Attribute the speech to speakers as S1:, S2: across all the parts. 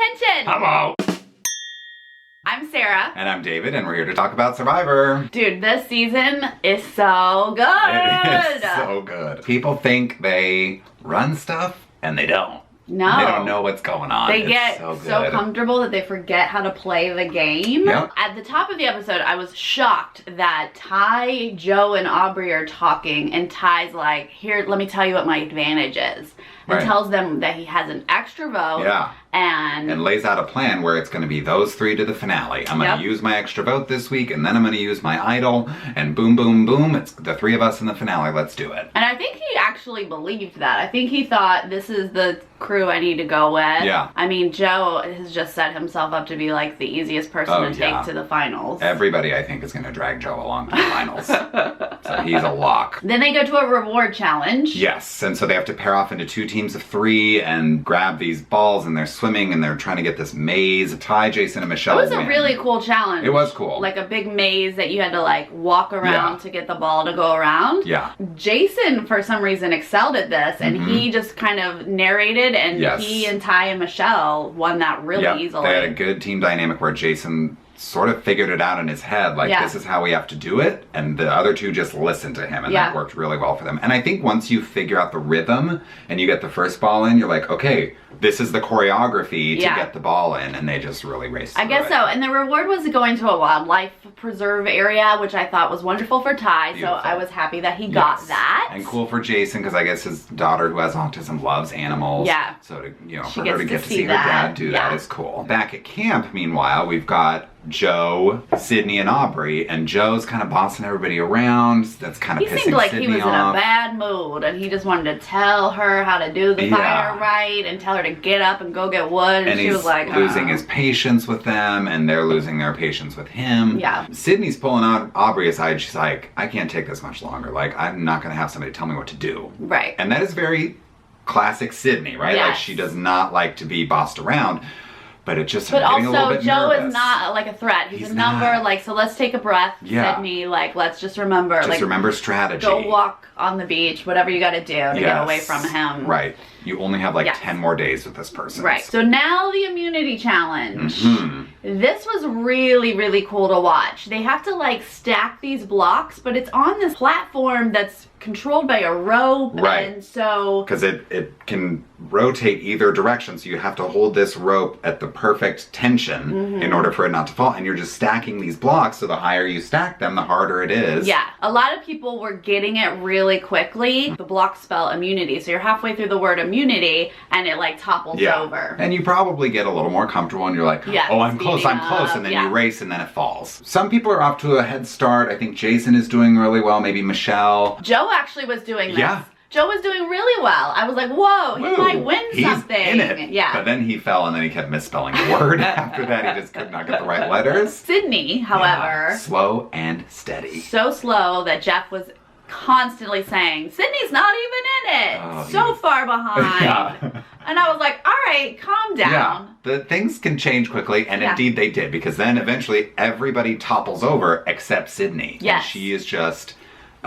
S1: attention!
S2: Hello!
S1: I'm Sarah.
S2: And I'm David, and we're here to talk about Survivor.
S1: Dude, this season is so good!
S2: It is so good. People think they run stuff, and they don't.
S1: No.
S2: They don't know what's going on.
S1: They
S2: it's
S1: get
S2: so
S1: comfortable that they forget how to play the game.
S2: Yep.
S1: At the top of the episode, I was shocked that Tai, Joe, and Aubrey are talking, and Ty's like, here, let me tell you what my advantage is. And
S2: Right.
S1: tells them that he has an extra vote.
S2: Yeah.
S1: And
S2: lays out a plan where it's going to be those three to the finale. I'm going to use my extra vote this week, and then I'm going to use my idol, and boom, boom, boom, it's the three of us in the finale. Let's do it.
S1: And I think he actually believed that. I think he thought, this is the crew I need to go with.
S2: Yeah.
S1: I mean, Joe has just set himself up to be like the easiest person to take to the finals.
S2: Everybody, I think, is going to drag Joe along to the finals. So he's a lock.
S1: Then they go to a reward challenge.
S2: Yes, and so they have to pair off into two teams of three and grab these balls, and they're swimming and they're trying to get this maze. Tai, Jason, and Michelle
S1: It was
S2: win.
S1: a really cool challenge.
S2: It was cool.
S1: Like a big maze that you had to like walk around to get the ball to go around.
S2: Yeah.
S1: Jason, for some reason, excelled at this, and he just kind of narrated, and he and Tai and Michelle won that really easily.
S2: They had a good team dynamic where Jason sort of figured it out in his head, like this is how we have to do it, and the other two just listened to him, and that worked really well for them. And I think once you figure out the rhythm and you get the first ball in, you're like, okay, this is the choreography to get the ball in, and they just really raced through
S1: I guess so. And the reward was going to a wildlife preserve area, which I thought was wonderful for Tai, so I was happy that he got that.
S2: And cool for Jason, because I guess his daughter, who has autism, loves animals.
S1: Yeah.
S2: So to,
S1: She
S2: for her to
S1: gets
S2: get
S1: to
S2: to see her
S1: that.
S2: dad do that is cool. Back at camp, meanwhile, we've got Joe, Sydney, and Aubrey, and Joe's kind of bossing everybody around. That's kind of pissing Sydney off.
S1: He seemed like he was in a bad mood, and he just wanted to tell her how to do the fire right, and tell her to get up and go get wood, and she was like,
S2: losing his patience with them, and they're losing their patience with him.
S1: Yeah.
S2: Sydney's pulling out Aubrey aside. She's like, I can't take this much longer. Like, I'm not going to have somebody tell me what to do.
S1: Right.
S2: And that is very classic Sydney, right?
S1: Yes.
S2: Like, she does not like to be bossed around. But it just, I'm getting a little bit
S1: Joe
S2: nervous.
S1: is not like a threat. He's a number, like, so let's take a breath, Sydney, like, let's just remember.
S2: Just
S1: like,
S2: remember strategy.
S1: Go walk on the beach, whatever you gotta do to get away from him.
S2: Right. You only have like 10 more days with this person.
S1: Right. So now the immunity challenge. This was really, really cool to watch. They have to like stack these blocks, but it's on this platform that's controlled by a rope.
S2: Right.
S1: And so...
S2: Because it can rotate either direction, so you have to hold this rope at the perfect tension in order for it not to fall. And you're just stacking these blocks, so the higher you stack them, the harder it is.
S1: Yeah. A lot of people were getting it really quickly. The blocks spell immunity, so you're halfway through the word immunity, and it like topples over.
S2: And you probably get a little more comfortable, and you're like, oh, I'm close, and then you race, and then it falls. Some people are off to a head start. I think Jason is doing really well, maybe Michelle.
S1: Joe actually was doing this.
S2: Yeah.
S1: Joe was doing really well. I was like, whoa, he might win something.
S2: He's in it.
S1: Yeah.
S2: But then he fell, and then he kept misspelling the word. After that, he just could not get the right letters.
S1: Sydney, however.
S2: Slow and steady.
S1: So slow that Jeff was constantly saying, Sydney's not even in it. So far behind. And I was like, all right, calm down.
S2: Yeah, the things can change quickly, and indeed they did, because then eventually everybody topples over except Sydney.
S1: Yes.
S2: And she is just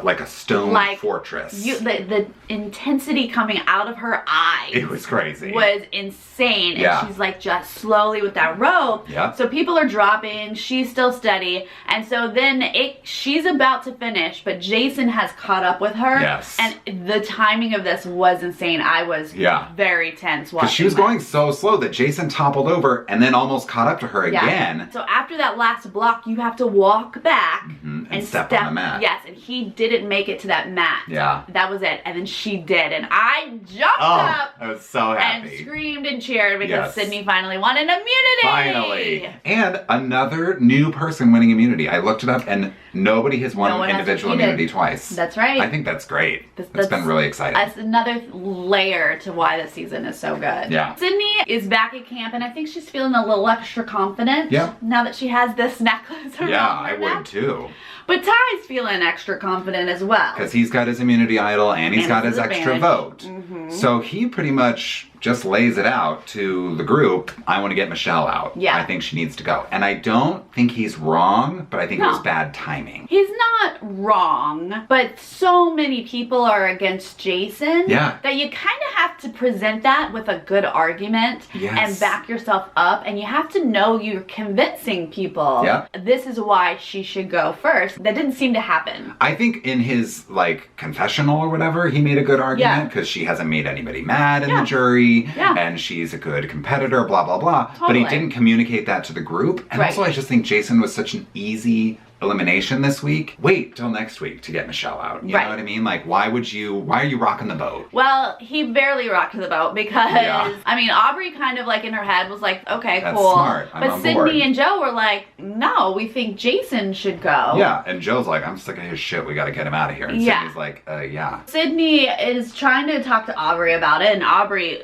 S2: like a stone fortress.
S1: The intensity coming out of her eyes.
S2: It was crazy.
S1: Was insane. And she's like just slowly with that rope.
S2: Yeah.
S1: So people are dropping. She's still steady. And so then she's about to finish, but Jason has caught up with her.
S2: Yes.
S1: And the timing of this was insane. I was very tense watching.
S2: Because she was going so slow that Jason toppled over and then almost caught up to her again.
S1: So after that last block, you have to walk back
S2: and step on the mat.
S1: Yes, and he didn't make it to that mat.
S2: Yeah.
S1: That was it. And then she did. And I jumped up.
S2: I was so happy.
S1: And screamed and cheered because Sydney finally won an immunity.
S2: Finally. And another new person winning immunity. I looked it up, and nobody has won individual immunity twice.
S1: That's right.
S2: I think that's great. It's been really exciting.
S1: That's another layer to why this season is so good.
S2: Yeah.
S1: Sydney is back at camp, and I think she's feeling a little extra confident.
S2: Yeah.
S1: Now that she has this necklace around
S2: I
S1: her neck.
S2: would too.
S1: But Ty's feeling extra confident as well.
S2: Because he's got his immunity idol, and he's got his extra vote. So he pretty much just lays it out to the group, I want to get Michelle out.
S1: Yeah.
S2: I think she needs to go. And I don't think he's wrong, but I think it was bad timing.
S1: He's not wrong, but so many people are against Jason that you kind of have to present that with a good argument and back yourself up, and you have to know you're convincing people this is why she should go first. That didn't seem to happen.
S2: I think in his like confessional or whatever, he made a good argument because she hasn't made anybody mad in the jury. And she's a good competitor, blah, blah, blah. Totally. But he didn't communicate that to the group. And also, I just think Jason was such an easy elimination this week. Wait till next week to get Michelle out. You know what I mean? Like, why are you rocking the boat?
S1: Well, he barely rocked the boat because, I mean, Aubrey kind of like in her head was like, okay,
S2: that's
S1: cool.
S2: Smart. I'm
S1: but
S2: on
S1: Sydney
S2: board.
S1: and Joe were like, no, we think Jason should go.
S2: Yeah, and Joe's like, I'm sick of his shit. We got to get him out of here. And Sydney's like, yeah.
S1: Sydney is trying to talk to Aubrey about it, and Aubrey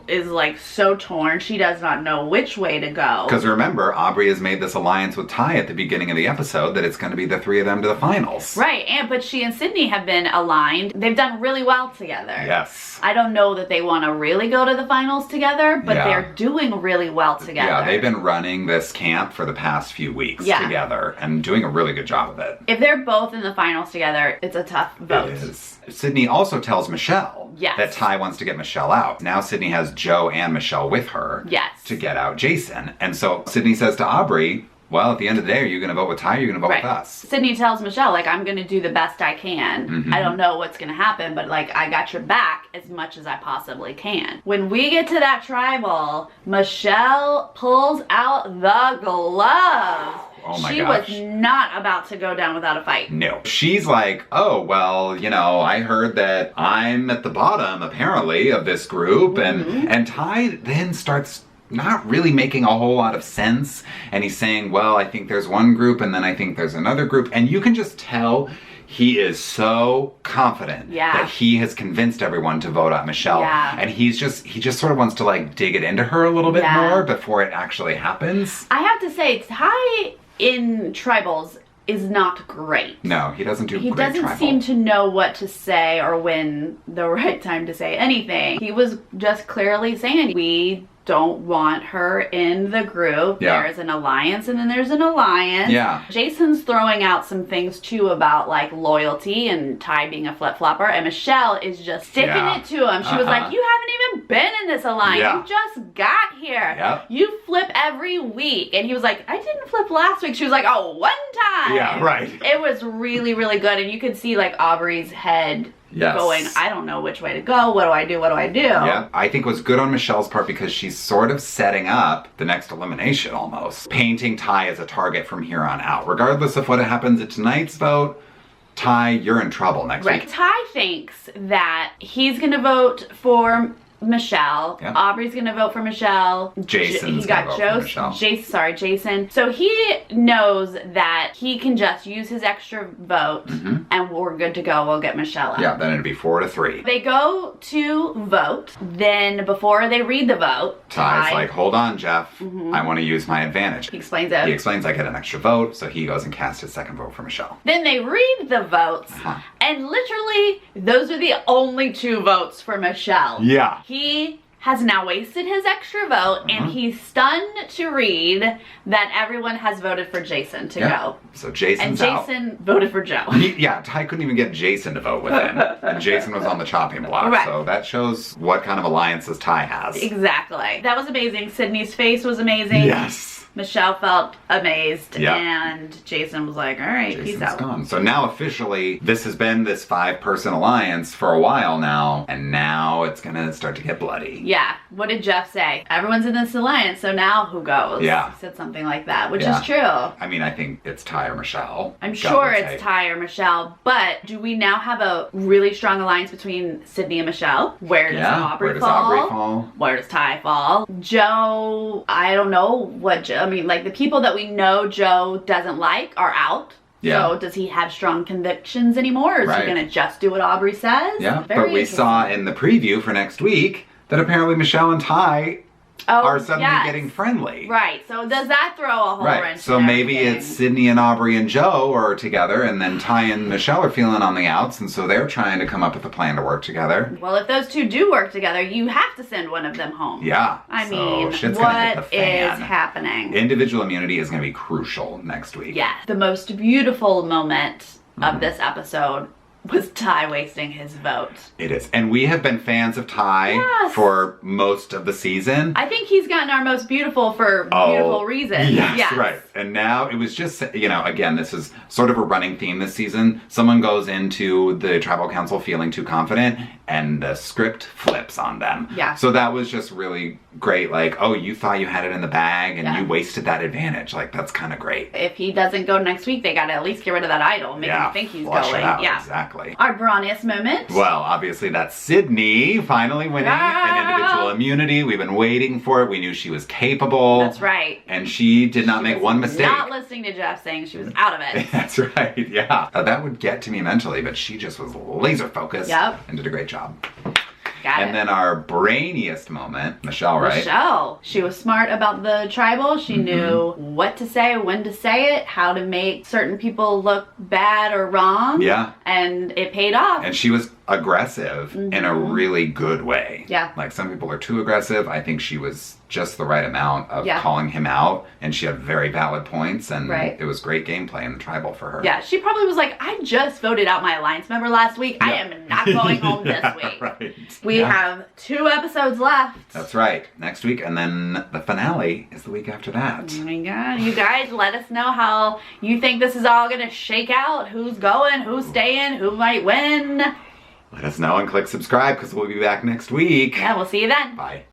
S1: is like so torn. She does not know which way to go.
S2: Because remember, Aubrey has made this alliance with Tai at the beginning of the episode that it's going to be the three of them to the finals.
S1: Right, but she and Sydney have been aligned. They've done really well together.
S2: Yes.
S1: I don't know that they want to really go to the finals together, but they're doing really well together.
S2: Yeah, they've been running this camp for the past few weeks together and doing a really good job of it.
S1: If they're both in the finals together, it's a tough vote.
S2: It is. Sydney also tells Michelle that Tai wants to get Michelle out. Now Sydney has Joe and Michelle with her to get out Jason. And so Sydney says to Aubrey, well, at the end of the day, are you going to vote with Tai or are you going to vote with us?
S1: Sydney tells Michelle, like, I'm going to do the best I can. I don't know what's going to happen, but, like, I got your back as much as I possibly can. When we get to that tribal, Michelle pulls out the gloves.
S2: Oh my
S1: gosh. She was not about to go down without a fight.
S2: No. She's like, oh, well, you know, I heard that I'm at the bottom, apparently, of this group. And Tai then starts not really making a whole lot of sense. And he's saying, well, I think there's one group and then I think there's another group. And you can just tell he is so confident that he has convinced everyone to vote out Michelle. And he just sort of wants to like dig it into her a little bit more before it actually happens.
S1: I have to say, Tai in tribals is not great.
S2: No, he doesn't do great
S1: He doesn't seem to know what to say or when the right time to say anything. He was just clearly saying, we don't want her in the group. There's an alliance and then there's an alliance. Jason's throwing out some things too about like loyalty and Tai being a flip-flopper, and Michelle is just sticking it to him. She was like, you haven't even been in this alliance. You just got here. You flip every week. And he was like, I didn't flip last week. She was like, oh, one time.
S2: Yeah, right.
S1: It was really, really good. And you could see like Aubrey's head going, I don't know which way to go. What do I do? What do I do?
S2: Yeah, I think was good on Michelle's part because she's sort of setting up the next elimination almost. Painting Tai as a target from here on out. Regardless of what happens at tonight's vote, Tai, you're in trouble next week.
S1: Tai thinks that he's going to vote for Michelle. Aubrey's gonna vote for Michelle.
S2: Jason's gonna vote for Michelle.
S1: Jason. So he knows that he can just use his extra vote and we're good to go. We'll get Michelle out.
S2: Yeah, then it'd be 4-3.
S1: They go to vote. Then before they read the vote,
S2: Tai's like, hold on, Jeff. I want to use my advantage.
S1: He explains it.
S2: He explains I get an extra vote, so he goes and casts his second vote for Michelle.
S1: Then they read the votes, and literally, those are the only 2 votes for Michelle.
S2: Yeah.
S1: He has now wasted his extra vote, and he's stunned to read that everyone has voted for Jason to go.
S2: So Jason's out.
S1: And Jason voted for Joe.
S2: Tai couldn't even get Jason to vote with him. And Jason was on the chopping block. So that shows what kind of alliances Tai has.
S1: Exactly. That was amazing. Sydney's face was amazing.
S2: Yes.
S1: Michelle felt amazed, and Jason was like, all right, peace out.
S2: Gone. So now officially, this has been this 5-person alliance for a while now, and now it's gonna start to get bloody.
S1: Yeah. What did Jeff say? Everyone's in this alliance, so now who goes?
S2: Yeah.
S1: He said something like that, which is true.
S2: I mean, I think it's Tai or Michelle.
S1: I'm sure it's Tai or Michelle, but do we now have a really strong alliance between Sydney and Michelle? Where does Aubrey fall? Where does Tai fall? Joe, I don't know what Joe, I mean, like the people that we know Joe doesn't like are out. So does he have strong convictions anymore? Or is he going to just do what Aubrey says?
S2: Yeah, but we saw in the preview for next week that apparently Michelle and Tai are suddenly getting friendly.
S1: Right. So does that throw a whole wrench?
S2: So maybe it's Sydney and Aubrey and Joe are together, and then Tai and Michelle are feeling on the outs, and so they're trying to come up with a plan to work together.
S1: Well, if those two do work together, you have to send one of them home.
S2: Yeah.
S1: I mean, what is happening?
S2: Individual immunity is going to be crucial next week.
S1: Yeah. The most beautiful moment of this episode was Tai wasting his vote.
S2: It is. And we have been fans of Tai for most of the season.
S1: I think he's gotten our most beautiful for beautiful reasons.
S2: Yes, right. And now it was just, you know, again, this is sort of a running theme this season. Someone goes into the tribal council feeling too confident and the script flips on them.
S1: Yeah.
S2: So that was just really great. Like, oh, you thought you had it in the bag and you wasted that advantage. Like, that's kind of great.
S1: If he doesn't go next week, they got to at least get rid of that idol. Make him think he's going.
S2: Yeah, exactly.
S1: Our brawniest moment?
S2: Well, obviously that's Sydney finally winning an individual immunity. We've been waiting for it. We knew she was capable.
S1: That's right.
S2: And she did not make one mistake.
S1: Not listening to Jeff saying she was out of it.
S2: That's right, yeah. That would get to me mentally, but she just was laser focused and did a great job. And then our brainiest moment, Michelle, right?
S1: Michelle. She was smart about the tribal. She knew what to say, when to say it, how to make certain people look bad or wrong.
S2: Yeah.
S1: And it paid off.
S2: And she was aggressive in a really good way.
S1: Yeah.
S2: Like, some people are too aggressive. I think she was just the right amount of calling him out, and she had very valid points, and it was great gameplay in the tribal for her.
S1: Yeah, she probably was like, I just voted out my alliance member last week. I am not going home this week.
S2: Right.
S1: We have 2 episodes left.
S2: That's right. Next week, and then the finale is the week after that.
S1: Oh my god. You guys, let us know how you think this is all going to shake out. Who's going, who's staying, who might win.
S2: Let us know and click subscribe, because we'll be back next week.
S1: Yeah, we'll see you then.
S2: Bye.